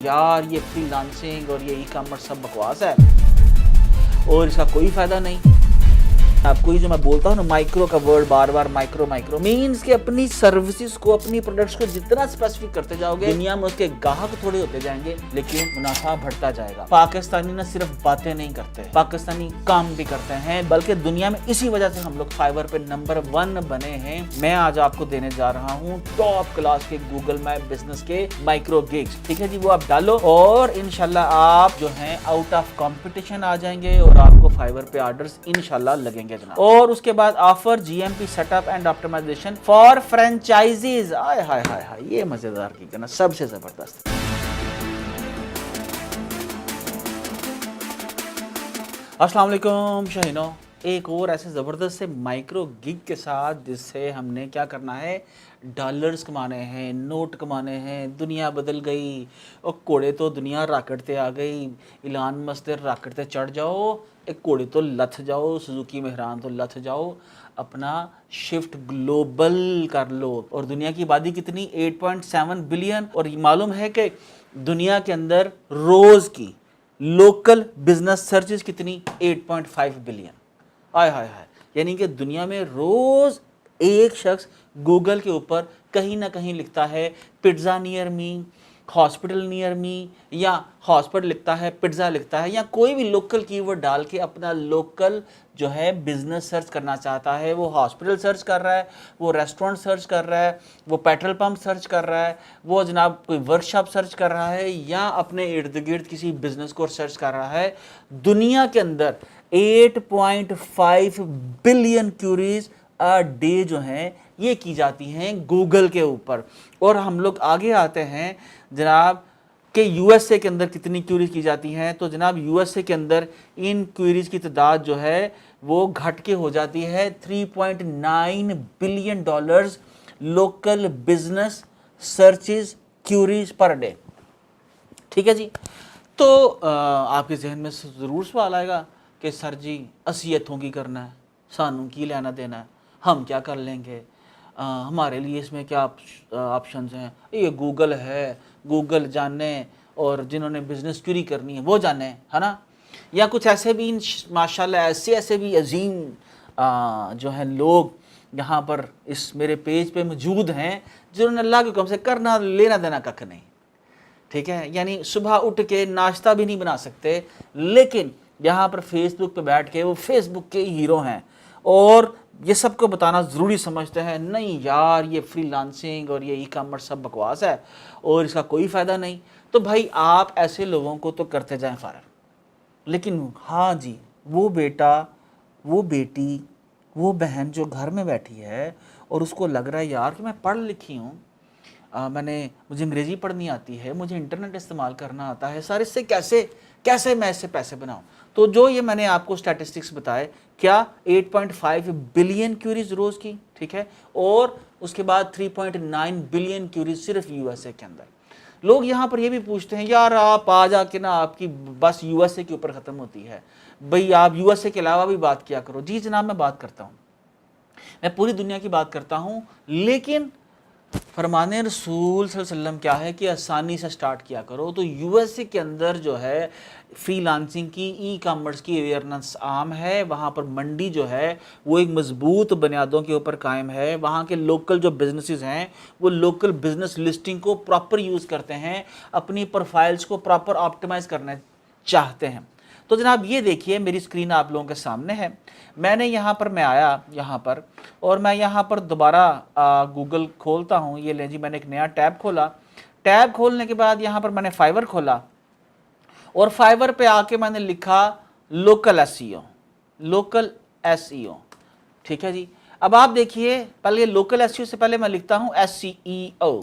यार ये फ्रीलांसिंग और ये ई कॉमर्स सब बकवास है और इसका कोई फायदा नहीं। आपको ये जो मैं बोलता हूँ ना, माइक्रो का वर्ड बार बार माइक्रो माइक्रो मीन्स कि अपनी सर्विसेज को, अपनी प्रोडक्ट्स को जितना स्पेसिफिक करते जाओगे, दुनिया में उसके ग्राहक थोड़े होते जाएंगे लेकिन मुनाफा बढ़ता जाएगा। पाकिस्तानी ना सिर्फ बातें नहीं करते, पाकिस्तानी काम भी करते हैं, बल्कि दुनिया में इसी वजह से हम लोग फाइवर पे नंबर 1 बने हैं। मैं आज आपको देने जा रहा हूँ टॉप क्लास के गूगल मैप बिजनेस के माइक्रो गिग्स। ठीक है जी, वो आप डालो और इंशाल्लाह आप जो है आउट ऑफ कंपटीशन आ जाएंगे और आपको फाइवर पे ऑर्डर्स इंशाल्लाह लगेंगे। और उसके बाद offer GMP setup and optimization for franchisees. आय हाय हाय हाय, ये मजेदार की करना सबसे जबरदस्त। अस्सलाम वालेकुम शाहीनो, एक और ऐसे ज़बरदस्त से माइक्रो गिग के साथ जिससे हमने क्या करना है, डॉलर्स कमाने हैं, नोट कमाने हैं। दुनिया बदल गई और कोड़े तो दुनिया राकेटते आ गई। इलान मस्क राकेटते चढ़ जाओ, एक कोड़े तो लथ जाओ, सुजुकी मेहरान तो लथ जाओ, अपना शिफ्ट ग्लोबल कर लो। और दुनिया की आबादी कितनी, 8.7 बिलियन। और मालूम है कि दुनिया के अंदर रोज़ की लोकल बिजनेस सर्चेस कितनी, 8.5 बिलियन। हाय हाय हाय, यानी कि दुनिया में रोज़ एक शख्स गूगल के ऊपर कहीं ना कहीं लिखता है pizza near me, hospital near me, या हॉस्पिटल लिखता है, पिज़्ज़ा लिखता है, या कोई भी लोकल कीवर्ड डाल के अपना लोकल जो है बिजनेस सर्च करना चाहता है। वो हॉस्पिटल सर्च कर रहा है, वो रेस्टोरेंट सर्च कर रहा है, वो पेट्रोल पंप सर्च कर रहा है, वो जनाब कोई वर्कशॉप सर्च कर रहा है, या अपने इर्द गिर्द किसी बिजनेस को सर्च कर रहा है। दुनिया के अंदर 8.5 बिलियन क्यूरीज अ डे जो हैं ये की जाती हैं गूगल के ऊपर। और हम लोग आगे आते हैं जनाब कि यूएसए के अंदर कितनी क्यूरीज की जाती हैं। तो जनाब यूएसए के अंदर इन क्यूरीज की तादाद जो है वो घट के हो जाती है 3.9 billion dollars local business searches queries per day. ठीक है जी, तो आपके जहन में ज़रूर सवाल आएगा कि सर जी असियतों की करना है, सानू की लेना देना है, हम क्या कर लेंगे, हमारे लिए इसमें क्या ऑप्शंस हैं। ये गूगल है, गूगल जाने, और जिन्होंने बिज़नेस क्यूरी करनी है वो जाने, है ना। या कुछ ऐसे भी माशाल्लाह ऐसे भी अजीम जो है लोग यहाँ पर इस मेरे पेज पे मौजूद हैं जिन्होंने अल्लाह के हुक्म से करना लेना देना कख नहीं। ठीक है, यानी सुबह उठ के नाश्ता भी नहीं बना सकते, लेकिन यहाँ पर फेसबुक पे बैठ के वो फेसबुक के हीरो हैं और ये सबको बताना ज़रूरी समझते हैं, नहीं यार ये फ्रीलांसिंग और ये ई कॉमर्स सब बकवास है और इसका कोई फ़ायदा नहीं। तो भाई आप ऐसे लोगों को तो करते जाएं फ़ारग, लेकिन हाँ जी वो बेटा, वो बेटी, वो बहन जो घर में बैठी है और उसको लग रहा है यार कि मैं पढ़ लिखी हूँ, मुझे अंग्रेज़ी पढ़नी आती है, मुझे इंटरनेट इस्तेमाल करना आता है, सर इससे कैसे मैं इससे पैसे बनाऊं। तो जो ये मैंने आपको स्टैटिस्टिक्स बताए, क्या 8.5 बिलियन क्यूरीज रोज़ की, ठीक है, और उसके बाद 3.9 बिलियन क्यूरीज सिर्फ यूएसए के अंदर। लोग यहाँ पर ये भी पूछते हैं यार आप आ जाके ना आपकी बस यूएसए के ऊपर ख़त्म होती है, भाई आप यूएसए के अलावा भी बात किया करो। जी जनाब, मैं बात करता हूँ, मैं पूरी दुनिया की बात करता हूँ, लेकिन फरमाने रसूल सल्लल्लाहु अलैहि वसल्लम क्या है कि आसानी से स्टार्ट किया करो। तो यूएसए के अंदर जो है फ्रीलांसिंग की, ई कॉमर्स की अवेयरनेस आम है। वहाँ पर मंडी जो है वो एक मजबूत बुनियादों के ऊपर कायम है। वहाँ के लोकल जो बिजनेसेस हैं वो लोकल बिजनेस लिस्टिंग को प्रॉपर यूज़ करते हैं, अपनी प्रोफाइल्स को प्रॉपर ऑप्टिमाइज़ करना चाहते हैं। तो जनाब ये देखिए मेरी स्क्रीन आप लोगों के सामने है। मैंने यहाँ पर मैं आया यहाँ पर और मैं यहाँ पर दोबारा गूगल खोलता हूँ। ये लें जी, मैंने एक नया टैब खोला। टैब खोलने के बाद यहाँ पर मैंने फाइवर खोला और फाइवर पे आके मैंने लिखा लोकल एसईओ, लोकल एसईओ। ठीक है जी, अब आप देखिए पहले लोकल एसईओ से पहले मैं लिखता हूँ एसईओ।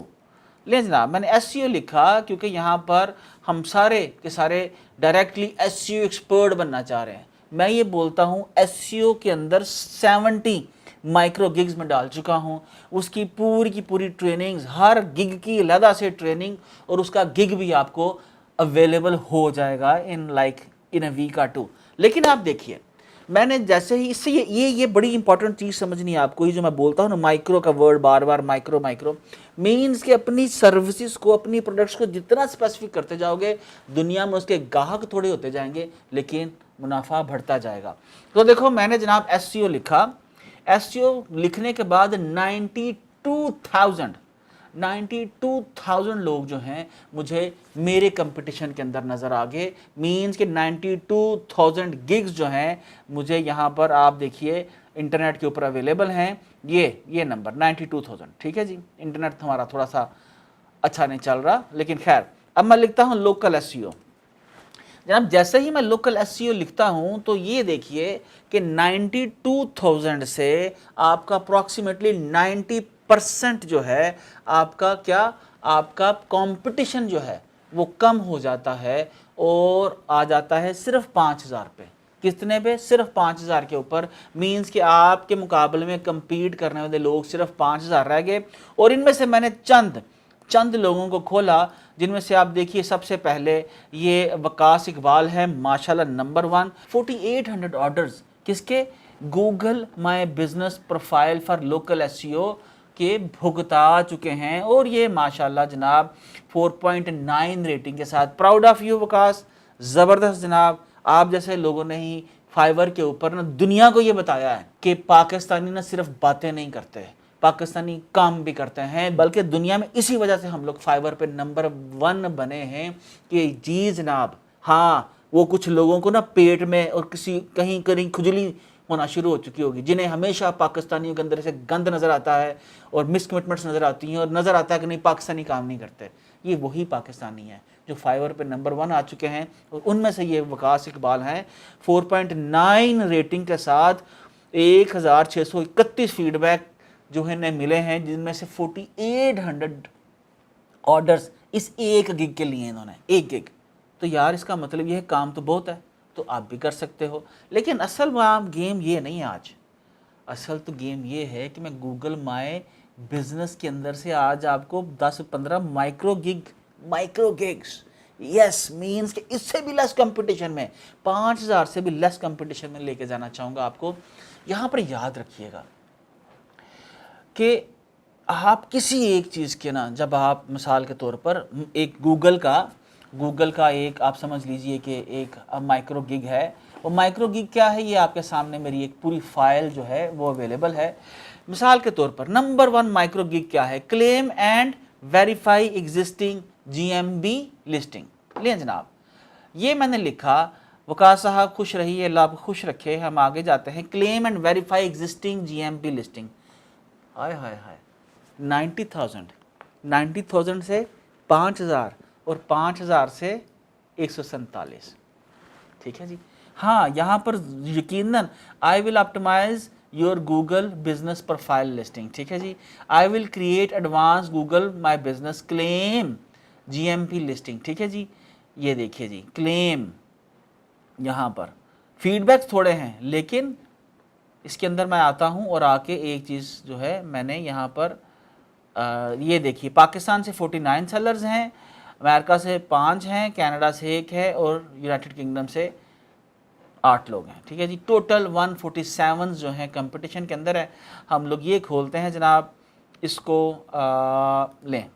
ले जनाब, मैंने एसईओ लिखा क्योंकि यहाँ पर हम सारे के सारे डायरेक्टली एसईओ एक्सपर्ट बनना चाह रहे हैं। मैं ये बोलता हूँ एसईओ के अंदर 70 माइक्रो गिग्स में डाल चुका हूँ, उसकी पूरी की पूरी ट्रेनिंग्स, हर गिग की अलहदा से ट्रेनिंग और उसका गिग भी आपको अवेलेबल हो जाएगा इन अ वीक और 2। लेकिन आप देखिए मैंने जैसे ही इससे ये बड़ी इंपॉर्टेंट चीज़ समझनी है आपको, ये जो मैं बोलता हूँ ना माइक्रो का वर्ड बार बार, माइक्रो माइक्रो मीन्स कि अपनी सर्विसेज को, अपनी प्रोडक्ट्स को जितना स्पेसिफिक करते जाओगे, दुनिया में उसके ग्राहक थोड़े होते जाएंगे लेकिन मुनाफा बढ़ता जाएगा। तो देखो मैंने जनाब एसईओ लिखा, एसईओ लिखने के बाद 92,000 लोग जो हैं मुझे मेरे कंपटीशन के अंदर नज़र आ गए। मीन्स कि 92,000 गिग्स जो हैं मुझे यहाँ पर आप देखिए इंटरनेट के ऊपर अवेलेबल हैं। ये नंबर 92,000, ठीक है जी। इंटरनेट हमारा थोड़ा सा अच्छा नहीं चल रहा, लेकिन खैर अब मैं लिखता हूँ लोकल एसईओ। जनाब जैसे ही मैं लोकल एसईओ लिखता हूँ तो ये देखिए कि 92,000 से आपका अप्रॉक्सीमेटली 90% जो है आपका आपका कंपटीशन जो है वो कम हो जाता है और आ जाता है सिर्फ 5,000 पे। कितने पे? सिर्फ 5,000 के ऊपर। मीन्स कि आपके मुकाबले में compete करने वाले लोग सिर्फ 5,000 रह गए। और इनमें से मैंने चंद लोगों को खोला, जिनमें से आप देखिए सबसे पहले ये वकास इकबाल है, माशाल्लाह नंबर 1। 4800 ऑर्डर्स किसके? Google my business profile for local SEO के भुगता चुके हैं और ये माशाल्लाह जनाब 4.9 रेटिंग के साथ। प्राउड ऑफ यू वकास, ज़बरदस्त जनाब। आप जैसे लोगों ने ही फाइवर के ऊपर ना दुनिया को ये बताया है कि पाकिस्तानी ना सिर्फ बातें नहीं करते, पाकिस्तानी काम भी करते हैं। बल्कि दुनिया में इसी वजह से हम लोग फाइवर पे नंबर 1 बने हैं कि जी जनाब हाँ, वो कुछ लोगों को ना पेट में और कहीं कहीं खुजली होना शुरू हो चुकी होगी, जिन्हें हमेशा पाकिस्तानियों के अंदर से गंद नज़र आता है और मिसकमिटमेंट्स नज़र आती हैं और नज़र आता है कि नहीं पाकिस्तानी काम नहीं करते। ये वही पाकिस्तानी हैं जो फाइवर पे नंबर 1 आ चुके हैं और उनमें से ये वकास इकबाल हैं। 4.9 रेटिंग के साथ 1631 फीडबैक जो है ने मिले हैं, जिनमें से 4800 ऑर्डर्स इस एक गिग के लिए इन्होंने, एक गिग। तो यार इसका मतलब ये है काम तो बहुत है, तो आप भी कर सकते हो। लेकिन असल गेम ये नहीं है आज। असल तो गेम ये है कि मैं गूगल माय बिजनेस के अंदर से आज आपको 10-15 माइक्रो गिग्स, यस मीन्स कि इससे भी लेस कंपटीशन में, 5,000 से भी लेस कंपटीशन में लेके जाना चाहूँगा आपको। यहाँ पर याद रखिएगा कि आप किसी एक चीज़ के ना, जब आप मिसाल के तौर पर एक गूगल का एक आप समझ लीजिए कि एक माइक्रो गिग है। वो माइक्रो गिग क्या है, ये आपके सामने मेरी एक पूरी फाइल जो है वो अवेलेबल है। मिसाल के तौर पर नंबर 1 माइक्रो गिग क्या है? Claim and verify existing GMB listing. लें जनाब, ये मैंने लिखा। वकास साहब खुश रहिए, अल्लाह आपको खुश रखे। हम आगे जाते हैं। Claim and verify existing GMP listing. हाय हाय हाय, 90,000 से 5,000 और 5,000 से 147, ठीक है जी। हाँ, यहाँ पर यकीनन I will optimize your Google business profile listing, ठीक है जी। I will create advance Google my business claim GMP listing, ठीक है जी। ये देखिए जी, क्लेम, यहाँ पर फीडबैक थोड़े हैं, लेकिन इसके अंदर मैं आता हूँ और आके एक चीज़ जो है मैंने यहाँ पर ये देखिए, पाकिस्तान से 49 सेलर्स हैं, अमेरिका से 5 हैं, कनाडा से 1 है और यूनाइटेड किंगडम से 8 लोग हैं, ठीक है जी। टोटल 147 जो हैं कंपटीशन के अंदर है। हम लोग ये खोलते हैं जनाब, इसको लें।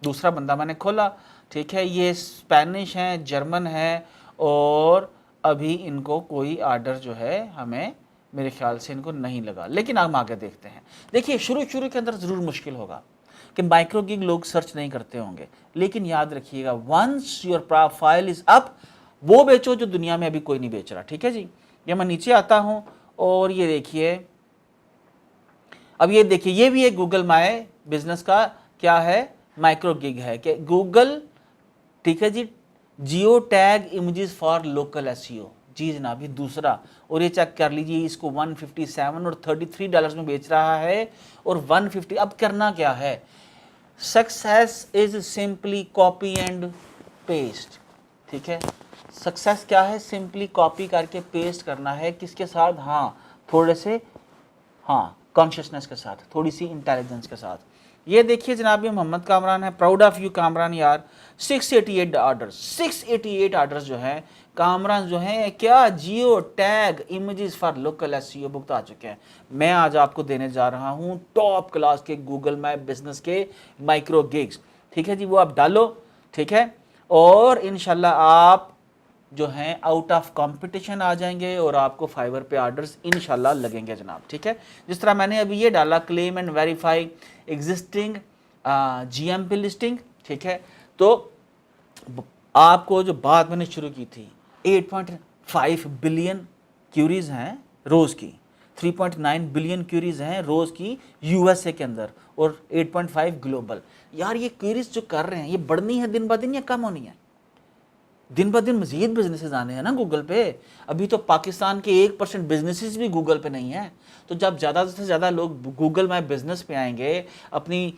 दूसरा बंदा मैंने खोला, ठीक है। ये स्पेनिश हैं, जर्मन है और अभी इनको कोई आर्डर जो है हमें मेरे ख्याल से इनको नहीं लगा, लेकिन हम आगे देखते हैं। देखिए शुरू के अंदर ज़रूर मुश्किल होगा कि माइक्रो गिग लोग सर्च नहीं करते होंगे, लेकिन याद रखिएगा once your profile is up, वो बेचो जो दुनिया में अभी कोई नहीं बेच रहा, ठीक है जी। ये मैं नीचे आता हूँ और ये देखिए, अब ये देखिए, ये भी एक गूगल माय बिजनेस का क्या है, माइक्रो गिग है कि गूगल, ठीक है जी, geo tag images for local SEO. जी जनाब, ये दूसरा। और ये चेक कर लीजिए, इसको 157 और $33 में बेच रहा है और 150। अब करना क्या है? Success is simply copy and paste, ठीक है। सक्सेस क्या है? सिंपली कॉपी करके पेस्ट करना है। किसके साथ? हाँ, थोड़े से, हाँ, कॉन्शियसनेस के साथ, थोड़ी सी इंटेलिजेंस के साथ। یہ دیکھیے جناب یہ محمد کامران ہے, پراؤڈ آف یو کامران یار. 688 آرڈرز, 688 آرڈرز جو ہیں کامران جو ہیں کیا geo tag images for local S E O book آ چکے ہیں. میں آج آپ کو دینے جا رہا ہوں ٹاپ کلاس کے گوگل میپ بزنس کے مائکرو گگز. ٹھیک ہے جی, وہ آپ ڈالو, ٹھیک ہے, اور انشاءاللہ آپ جو ہیں آؤٹ آف کمپٹیشن آ جائیں گے اور آپ کو فائیور پہ آرڈرز انشاءاللہ لگیں گے جناب. ٹھیک ہے, جس طرح میں نے ابھی یہ ڈالا claim and verify existing G M P listing. ٹھیک ہے, تو آپ کو جو بات میں نے شروع کی تھی 8.5 بلین کیوریز ہیں روز کی, 3.9 بلین کیوریز ہیں روز کی یو ایس اے کے اندر, اور 8.5 گلوبل. یار یہ کیوریز جو کر رہے ہیں یہ بڑھنی ہے دن بدن یا کم ہونی ہے؟ دن بہ دن مزید بزنسز آنے ہیں نا گوگل پہ. ابھی تو پاکستان کے 1% بزنسز بھی گوگل پہ نہیں ہیں. تو جب زیادہ سے زیادہ لوگ گوگل میپ بزنس پہ آئیں گے, اپنی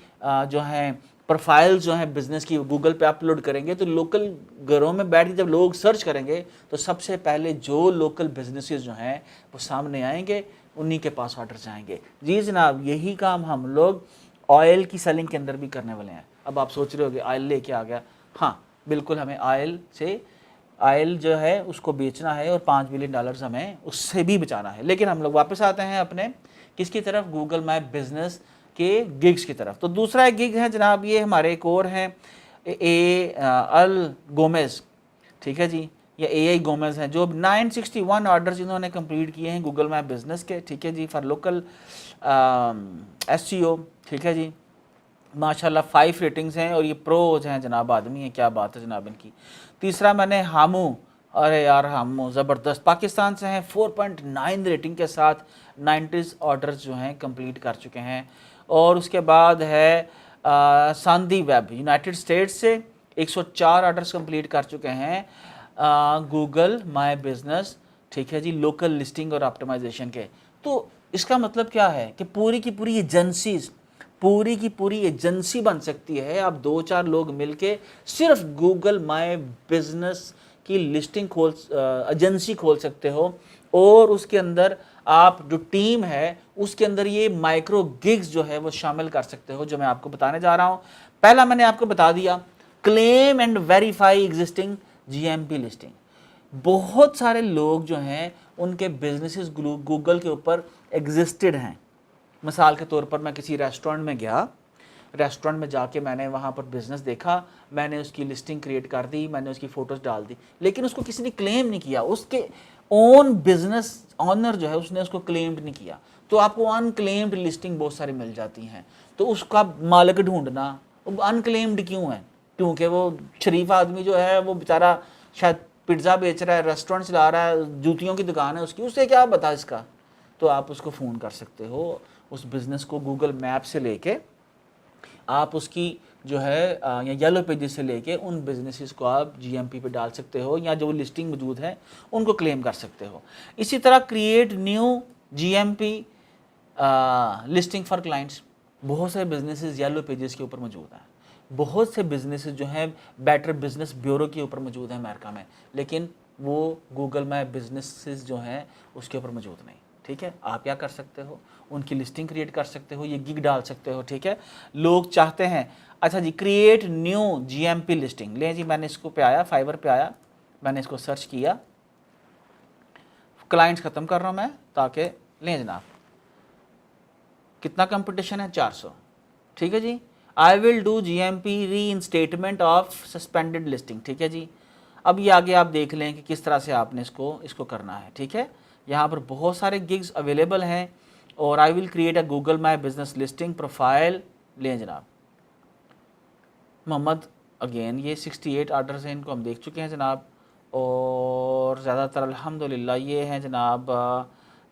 جو ہیں پروفائل جو ہیں بزنس کی گوگل پہ اپلوڈ کریں گے, تو لوکل گھروں میں بیٹھ کے جب لوگ سرچ کریں گے تو سب سے پہلے جو لوکل بزنسز جو ہیں وہ سامنے آئیں گے, انہی کے پاس آرڈرز آئیں گے. جی جناب, یہی کام ہم لوگ آئل کی سیلنگ کے اندر بھی کرنے والے ہیں. اب آپ سوچ رہے ہو کہ آئل لے کے آ گیا. ہاں بالکل, ہمیں آئل جو ہے اس کو بیچنا ہے اور $5 بلین ہمیں اس سے بھی بچانا ہے. لیکن ہم لوگ واپس آتے ہیں اپنے کس کی طرف, گوگل میپ بزنس کے گگز کی طرف. تو دوسرا ایک گگ ہے جناب, یہ ہمارے ایک اور ہیں ال گومیز. ٹھیک ہے جی, یا اے آئی گومیز ہیں جو 961 آرڈرز انہوں نے کمپلیٹ کیے ہیں گوگل میپ بزنس کے. ٹھیک ہے جی, فار لوکل ایس سی او. ٹھیک ہے جی, ماشاءاللہ 5 ریٹنگز ہیں اور یہ پروز ہیں جناب, آدمی ہیں, کیا بات ہے جناب ان کی. تیسرا میں نے ہامو, ارے یار ہامو زبردست, پاکستان سے ہیں, 4.9 ریٹنگ کے ساتھ 90 آرڈرز جو ہیں کمپلیٹ کر چکے ہیں. اور اس کے بعد ہے ساندی ویب, یونائٹڈ اسٹیٹس سے 104 آرڈرز کمپلیٹ کر چکے ہیں گوگل مائی بزنس. ٹھیک ہے جی, لوکل لسٹنگ اور آپٹمائزیشن کے. تو اس کا مطلب کیا ہے کہ پوری کی پوری ایجنسی بن سکتی ہے. آپ 2-4 لوگ مل کے صرف گوگل مائی بزنس کی لسٹنگ ایجنسی کھول سکتے ہو, اور اس کے اندر آپ جو ٹیم ہے اس کے اندر یہ مائکرو گگز جو ہے وہ شامل کر سکتے ہو, جو میں آپ کو بتانے جا رہا ہوں. پہلا میں نے آپ کو بتا دیا claim and verify existing G M P listing. بہت سارے لوگ جو ہیں ان کے بزنسز گوگل کے اوپر ایگزسٹڈ ہیں. مثال کے طور پر میں کسی ریسٹورنٹ میں گیا, ریسٹورنٹ میں جا کے میں نے وہاں پر بزنس دیکھا, میں نے اس کی لسٹنگ کریٹ کر دی, میں نے اس کی فوٹوز ڈال دی, لیکن اس کو کسی نے کلیم نہیں کیا. اس کے اون بزنس آنر جو ہے اس نے اس کو کلیمڈ نہیں کیا. تو آپ کو ان کلیمڈ لسٹنگ بہت ساری مل جاتی ہیں. تو اس کا مالک ڈھونڈنا, ان کلیمڈ کیوں ہے؟ کیونکہ وہ شریف آدمی جو ہے وہ بیچارہ شاید پزا بیچ رہا ہے, ریسٹورنٹ چلا رہا ہے, جوتیوں کی دکان ہے اس کی, اسے کیا بتا اس کا. تو آپ اس کو فون کر سکتے ہو, اس بزنس کو گوگل میپ سے لے کے آپ اس کی جو ہے یا یلو پیجز سے لے کے ان بزنسز کو آپ جی ایم پی پہ ڈال سکتے ہو, یا جو لسٹنگ موجود ہے ان کو کلیم کر سکتے ہو. اسی طرح create new G M P listing for clients. بہت سے بزنسز یلو پیجز کے اوپر موجود ہیں, بہت سے بزنسز جو ہیں بیٹر بزنس بیورو کے اوپر موجود ہیں امریکہ میں, لیکن وہ گوگل میپ بزنسز جو ہیں اس کے اوپر موجود نہیں. ٹھیک ہے, آپ کیا کر سکتے ہو, ان کی لسٹنگ کریٹ کر سکتے ہو, یہ گگ ڈال سکتے ہو. ٹھیک ہے, لوگ چاہتے ہیں اچھا جی create new G M P listing. لیں جی, میں نے اس کو پہ آیا, فائیور پہ آیا, میں نے اس کو سرچ کیا, کلائنٹس ختم کر رہا ہوں میں تاکہ لیں جناب کتنا کمپٹیشن ہے, 400. ٹھیک ہے جی, I will do G M P reinstatement of suspended listing. ٹھیک ہے جی, اب یہ آگے آپ دیکھ لیں کہ کس طرح سے آپ نے اس کو کرنا ہے. ٹھیک ہے, یہاں پر بہت سارے گگز اویلیبل ہیں, اور I will create a Google my business listing profile. لیں جناب محمد, اگین یہ 68 آرڈرز ہیں, ان کو ہم دیکھ چکے ہیں جناب, اور زیادہ تر الحمدللہ یہ ہیں جناب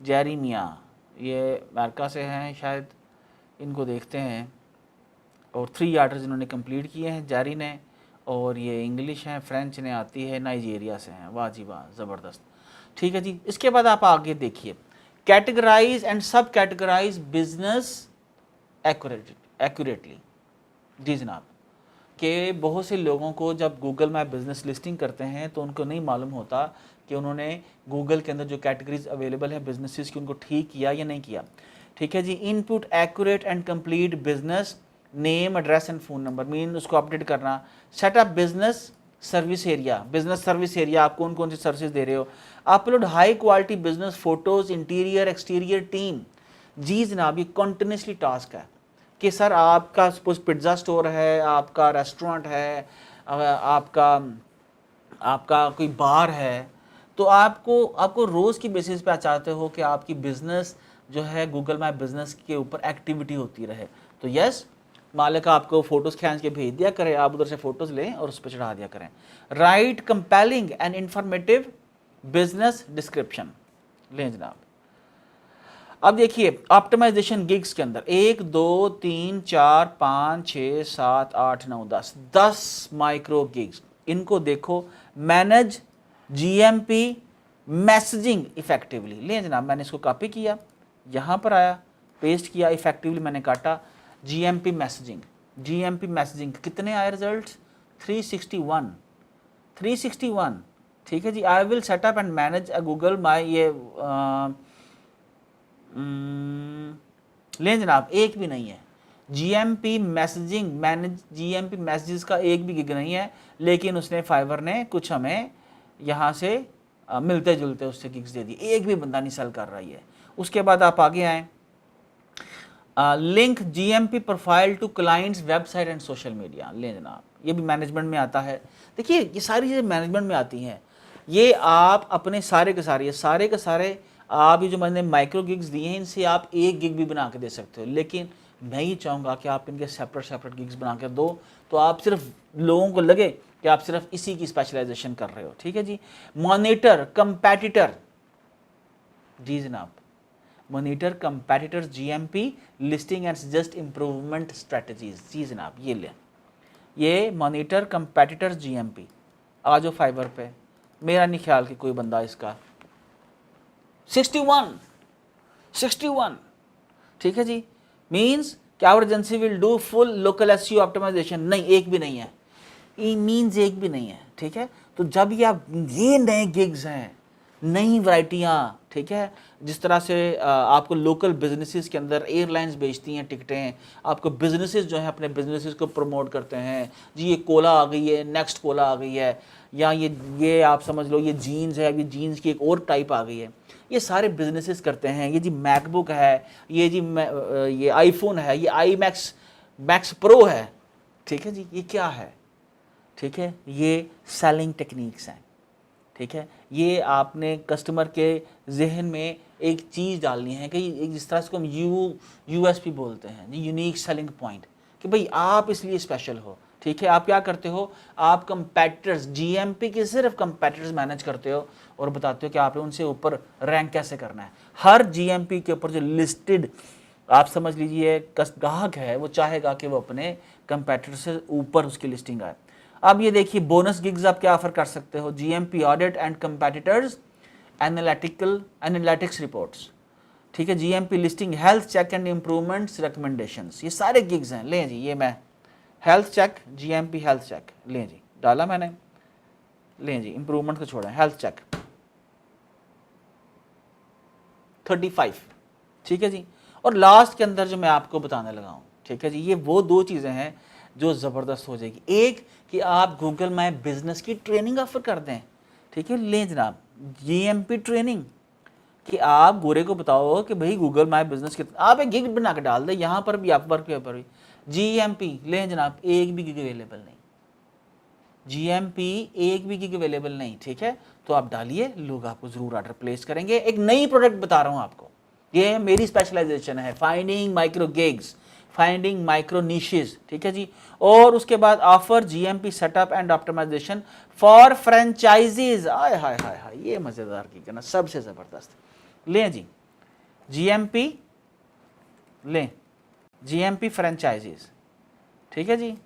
جیری میاں, یہ امریکہ سے ہیں شاید, ان کو دیکھتے ہیں, اور 3 آرڈرز انہوں نے کمپلیٹ کیے ہیں جیری نے, اور یہ انگلش ہیں, فرینچ نے آتی ہے, نائجیریا سے ہیں. واہ جی واہ, زبردست. ٹھیک ہے جی, اس کے بعد آپ آگے دیکھیے categorize and sub categorize business accurately. جی جناب, کہ بہت سے لوگوں کو جب گوگل میپ بزنس لسٹنگ کرتے ہیں تو ان کو نہیں معلوم ہوتا کہ انہوں نے گوگل کے اندر جو کیٹیگریز اویلیبل ہیں بزنسز کی ان کو ٹھیک کیا یا نہیں کیا. ٹھیک ہے جی, input accurate and complete business name, address and phone number, mean उसको अपडेट करना. Set up business service area, business service area, आप कौन कौन सी सर्विस दे रहे हो. Upload high quality business photos, interior exterior team. जी जनाब, ये कंटिन्यूसली टास्क है कि सर आपका सपोज पिज्ज़ा स्टोर है, आपका रेस्टोरेंट है, आपका कोई बार है, तो आपको रोज़ की बेसिस पे आप चाहते हो कि आपकी बिज़नेस जो है गूगल माई बिज़नेस के ऊपर एक्टिविटी होती रहे. तो यस, मालिक आपको फ़ोटोज़ खींच के भेज दिया करें, आप उधर से फ़ोटोज़ लें और उस पर चढ़ा दिया करें. Right compelling and informative business description. लें जनाब, अब देखिए ऑप्टिमाइजेशन गिग्स के अंदर 1 2 3 4 5 6 7 8 9 10 माइक्रो गिग्स. इनको देखो. Manage GMP messaging effectively. लें जनाब, मैंने इसको कॉपी किया, यहाँ पर आया, पेस्ट किया, इफेक्टिवली मैंने काटा. जीएमपी मैसेजिंग कितने आए रिजल्ट? 361. ठीक है जी. I will setup and manage a Google my, ये लें जनाब, एक भी नहीं है. GMP messaging manage GMP messages का एक भी गिग नहीं है, लेकिन उसने फाइवर ने कुछ हमें यहाँ से मिलते जुलते उससे गिग्स दे दी. एक भी बंदा नहीं सेल कर रही है. उसके बाद आप आगे आए, link GMP profile to clients website and social media. लें जनाब, ये भी मैनेजमेंट में आता है. देखिए ये सारी चीज़ें मैनेजमेंट में आती हैं. ये आप अपने सारे के सारे आप ये जो मैंने माइक्रो गिग्स दिए हैं, इनसे आप एक गिग भी बना के दे सकते हो. लेकिन मैं ये चाहूँगा कि आप इनके सेपरेट गिग्स बना कर दो, तो आप सिर्फ लोगों को लगे कि आप सिर्फ इसी की स्पेशलाइजेशन कर रहे हो. ठीक है जी. Monitor competitor. जी जनाब, monitor competitors GMP listing and suggest improvement strategies. जी जनाब, ये लें, ये मॉनिटर कंपेटिटर्स जीएमपी. आ जाओ फाइवर पे. मेरा नहीं ख्याल कि कोई बंदा इसका 61. ठीक है जी. मीन्स कि our agency will do full local SEO optimization. नहीं, एक भी नहीं है. ई मीन्स एक भी नहीं है. ठीक है. तो जब ये नए गिग्स हैं, नई वैरायटियाँ, ठीक है, जिस तरह से आपको लोकल बिजनेसेस के अंदर एयरलाइंस बेचती हैं टिकटें, आपको बिजनेसेस जो हैं अपने बिजनेसेस को प्रमोट करते हैं. जी ये कोला आ गई है, नेक्स्ट कोला आ गई है, या ये आप समझ लो ये जीन्स है, ये जीन्स की एक और टाइप आ गई है. ये सारे बिजनेसेस करते हैं. ये जी मैकबुक है, ये जी ये आईफोन है, ये आई मैक्स प्रो है. ठीक है जी. ये क्या है? ठीक है, ये सेलिंग टेक्निक्स हैं. ठीक है, ये आपने कस्टमर के जहन में एक चीज़ डालनी है कि एक जिस तरह से हम यूएसपी बोलते हैं, यूनिक सेलिंग पॉइंट, कि भाई आप इसलिए स्पेशल हो. ठीक है. आप क्या करते हो? आप कंपेटिटर्स, जीएमपी के सिर्फ कंपेटिटर्स मैनेज करते हो और बताते हो कि आपने उनसे ऊपर रैंक कैसे करना है. हर जीएमपी के ऊपर जो लिस्टेड आप समझ लीजिए ग्राहक है, वो चाहेगा कि वो अपने कंपेटिटर से ऊपर उसकी लिस्टिंग आए. अब ये देखिए बोनस गिग्स आप क्या ऑफर कर सकते हो. GMP audit and competitors analytics reports. ठीक है. GMP listing, health check and improvements recommendations. ये सारे गिग्स हैं. लें जी, ये मैं health check, GMP health check, लें जी, डाला मैंने. लें जी, इंप्रूवमेंट को छोड़ा, हेल्थ चेक 35. ठीक है जी. और लास्ट के अंदर जो मैं आपको बताने लगा हूँ, ठीक है जी, ये वो दो चीज़ें हैं जो ज़बरदस्त हो जाएगी. एक कि आप गूगल माई बिजनेस की ट्रेनिंग ऑफर कर दें. ठीक है. लें जनाब, जीएमपी ट्रेनिंग, कि आप गोरे को बताओ कि भाई गूगल माई बिजनेस के आप एक गिग बना के डाल दें, यहाँ पर भी, आप वर्क पेपर भी. जीएमपी लें जनाब, एक भी गिग अवेलेबल नहीं. जीएमपी एक भी गिग अवेलेबल नहीं. ठीक है. तो आप डालिए, लोग आपको ज़रूर ऑर्डर प्लेस करेंगे. एक नई प्रोडक्ट बता रहा हूँ आपको, ये मेरी स्पेशलाइजेशन है, finding micro gigs, finding micro niches. ठीक है जी. और उसके बाद offer GMP setup and optimization for franchisees. आय हाय हाय हाय, ये मज़ेदार की ना, सबसे ज़बरदस्त. लें जी, जीएमपी लें, जीएमपी फ्रेंचाइजीज. ठीक है जी.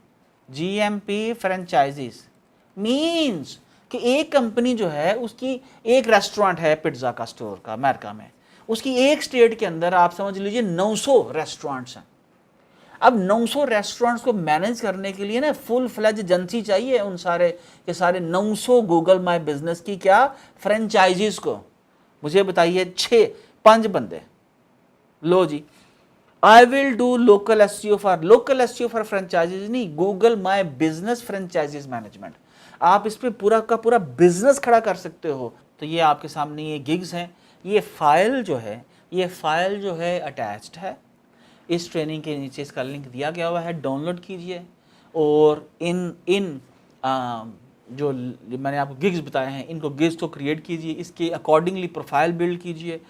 जीएमपी फ्रेंचाइजीज मीन्स कि एक कंपनी जो है, उसकी एक रेस्टोरेंट है पिज्ज़ा का स्टोर का अमेरिका में, उसकी एक स्टेट के अंदर आप समझ लीजिए 900 रेस्टोरेंट्स हैं. अब 900 रेस्टोरेंट्स को मैनेज करने के लिए ना फुल फ्लेज एजेंसी चाहिए, उन सारे के सारे 900 गूगल माई बिजनेस की क्या फ्रेंचाइजीज को. मुझे बताइए 5 बंदे. लो जी, I will do local SEO for franchisees नहीं, Google my business franchisees management. आप इस पे पूरा का पूरा बिजनेस खड़ा कर सकते हो। तो ये आपके सामने ये गिग्स हैं। ये फाइल जो है अटैच्ड है, इस ट्रेनिंग के नीचे इसका लिंक दिया गया हुआ है, डाउनलोड कीजिए। और इन जो मैंने आपको गिग्स बताए हैं, इनको गिग्स को क्रिएट कीजिए, इसके अकॉर्डिंगली प्रोफाइल बिल्ड कीजिए।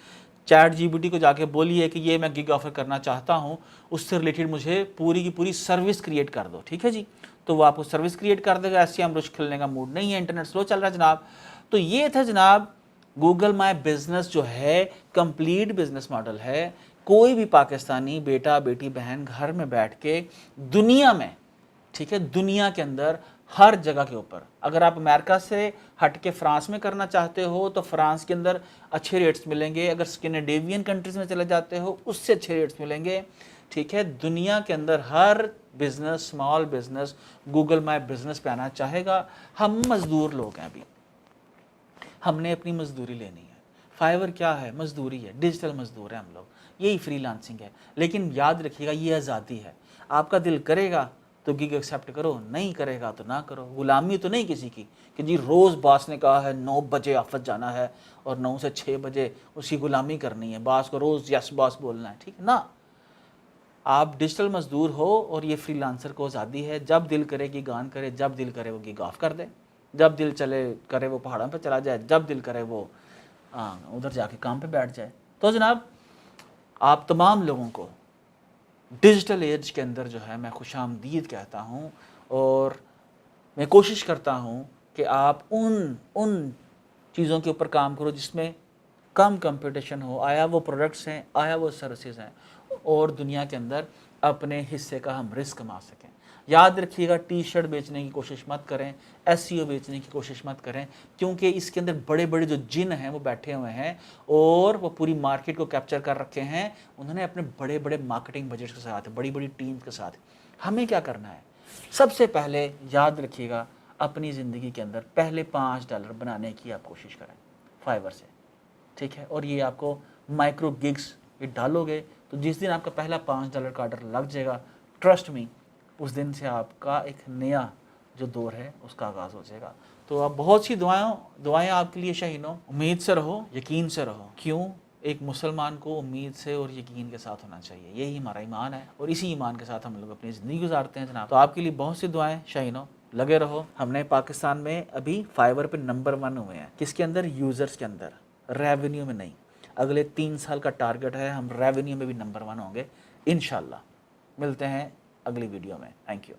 चैट GPT को जाके बोलिए कि ये मैं गिग ऑफर करना चाहता हूँ, उससे रिलेटेड मुझे पूरी की पूरी सर्विस क्रिएट कर दो, ठीक है जी। तो वो आपको सर्विस क्रिएट कर देगा। ऐसे हम रोज खेलने का मूड नहीं है, इंटरनेट स्लो चल रहा है जनाब। तो ये था जनाब गूगल माई बिजनेस जो है कंप्लीट बिजनेस मॉडल है। कोई भी पाकिस्तानी बेटा बेटी बहन घर में बैठ के दुनिया में, ठीक है, दुनिया के अंदर हर जगह के ऊपर, अगर आप अमेरिका से हट के फ्रांस में करना चाहते हो तो फ्रांस के अंदर अच्छे रेट्स मिलेंगे। अगर स्कैंडिनेवियन कंट्रीज में चले जाते हो उससे अच्छे रेट्स मिलेंगे, ठीक है। दुनिया के अंदर हर business, small business Google my business पे आना चाहेगा। हम मजदूर लोग हैं, अभी हमने अपनी मजदूरी लेनी है। फाइवर क्या है? मजदूरी है, डिजिटल मजदूर है हम लोग, यही फ्रीलांसिंग है। लेकिन याद रखिएगा ये आज़ादी है। आपका दिल करेगा तो गिग एक्सेप्ट करो, नहीं करेगा तो ना करो। गुलामी तो नहीं किसी की कि जी रोज़ बास ने कहा है 9 बजे ऑफिस जाना है और 9 से 6 बजे उसकी गुलामी करनी है, बास को रोज़ यस बॉस बोलना है, ठीक है ना। आप डिजिटल मजदूर हो और ये फ्रीलांसर को आज़ादी है। जब दिल करे गिग ऑन करे, जब दिल करे वो गिग ऑफ कर दे, जब दिल चले करे वो पहाड़ों पर चला जाए, जब दिल करे वो उधर जाके काम पे बैठ जाए। तो जनाब आप तमाम लोगों को डिजिटल एज के अंदर जो है मैं खुशामदीद कहता हूँ। और मैं कोशिश करता हूँ कि आप उन चीज़ों के ऊपर काम करो जिसमें कम कंपटीशन हो, आया वो प्रोडक्ट्स हैं, आया वो सर्विसेज हैं, और दुनिया के अंदर अपने हिस्से का हम रिस्क कमा सकें। याद रखिएगा, टी शर्ट बेचने की कोशिश मत करें, SEO बेचने की कोशिश मत करें, क्योंकि इसके अंदर बड़े बड़े जो जिन हैं वो बैठे हुए हैं और वो पूरी मार्केट को कैप्चर कर रखे हैं। उन्होंने अपने बड़े बड़े मार्केटिंग बजट के साथ, बड़ी बड़ी टीम के साथ। हमें क्या करना है? सबसे पहले याद रखिएगा, अपनी ज़िंदगी के अंदर पहले $5 बनाने की आप कोशिश करें फाइवर से, ठीक है। और ये आपको माइक्रो गिग्स ये डालोगे तो जिस दिन आपका पहला $5 का ऑर्डर लग जाएगा, ट्रस्ट मी, उस दिन से आपका एक नया जो दौर है उसका आगाज़ हो जाएगा। तो आप बहुत सी दुआएं आपके लिए शाहीनों। उम्मीद से रहो, यकीन से रहो। क्यों? एक मुसलमान को उम्मीद से और यकीन के साथ होना चाहिए, यही हमारा ईमान है और इसी ईमान के साथ हम लोग अपनी ज़िंदगी गुजारते हैं जनाब। तो आपके लिए बहुत सी दुआएं शाहीनों, लगे रहो। हमने पाकिस्तान में अभी फाइवर पे नंबर 1 हुए हैं। किसके अंदर? यूज़र्स के अंदर, रेवेन्यू में नहीं। अगले 3 साल का टारगेट है, हम रेवेन्यू में भी नंबर 1 होंगे इंशाल्लाह। मिलते हैं अगली वीडियो में। Thank you.